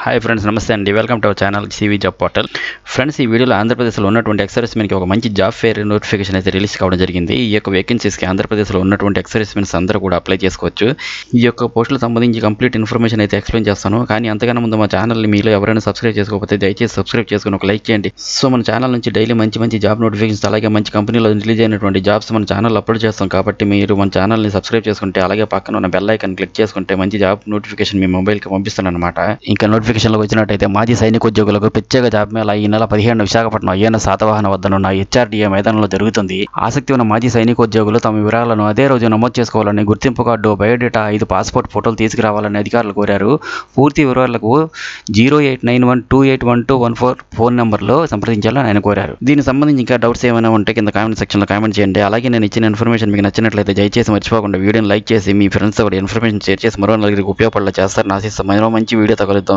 Hi friends, నమస్తే అండి. Welcome to our channel CV job portal. Friends, ఈ వీడియోలో ఆంధ్రప్రదేశ్లో ఉన్నటువంటి ఎక్సర్విస్మెన్కి ఒక మంచి జాబ్ ఫేర్ నోటిఫికేషన్ అయితే రిలీజ్ కావడం జరిగింది. ఈ యొక్క వేకెన్సీస్కి ఆంధ్రప్రదేశ్లో ఉన్నటువంటి ఎక్సర్విస్మెన్స్ అందరూ కూడా అప్లై చేసుకోవచ్చు. ఈ యొక్క పోస్టులకు సంబంధించి కంప్లీట్ ఇన్ఫర్మేషన్ అయితే ఎక్స్ప్లెయిన్ చేస్తాను. కానీ అంతకన్నా ముందు మా ఛానల్ని మీలో ఎవరైనా సబ్స్క్రైబ్ చేసుకోకపోతే దయచేసి సబ్స్క్రైబ్ చేసుకుని ఒక లైక్ చేయండి. సో మన ఛానల్ నుంచి డైలీ మంచి జాబ్ నోటిఫికేషన్స్, అలాగే మంచి కంపెనీలో రిలీజ్ అయినటువంటి జాబ్స్ మన ఛానల్ అప్లోడ్ చేస్తాం. కాబట్టి మీరు మన ఛానల్ని సబ్స్క్రైబ్ చేసుకుంటే, అలాగే పక్కన ఉన్న బెల్ ఐకాన్ క్లిక్ చేసుకుంటే మంచి జాబ్ నోటిఫికేషన్ మీ మొబైల్కి పంపిస్తాను అనమాట. ఇంకా నోటిఫికేషన్లో వచ్చినట్టయితే మాజీ సైనికోద్యోగులకు ప్రత్యేక జాబ్ మేళ ఈ నెల 15 విశాఖపట్నం అయ్యన్న శాతవాహన వద్దనున్న హెచ్ఆర్డీఏ మైదానంలో జరుగుతుంది. ఆసక్తి ఉన్న మాజీ సైనికోద్యోగులు తమ వివరాలను అదే రోజు నమోదు చేసుకోవాలని, గుర్తింపు కార్డు, బయోడేటా, 5 పాస్పోర్ట్ ఫోటోలు తీసుకురావాలని అధికారులు కోరారు. పూర్తి వివరాలకు 0891281214 ఫోన్ నెంబర్లో సంప్రదించాలని ఆయన కోరారు. దీనికి సంబంధించి ఇంకా డౌట్స్ ఏమైనా ఉంటే కింద కామెంట్ సెక్షన్లో కామెంట్ చేయండి. అలాగే నేను ఇచ్చిన ఇన్ఫర్మేషన్ మీకు నచ్చినట్లయితే దయచేసి మర్చిపోకుండా వీడియోని లైక్ చేసి మీ ఫ్రెండ్స్తో కూడా ఇన్ఫర్మేషన్ షేర్ చేసి మరో నలుగురికి ఉపయోగపడేలా చేస్తారని ఆశిస్తాం. మరో మంచి వీడియో తగలుద్దాం.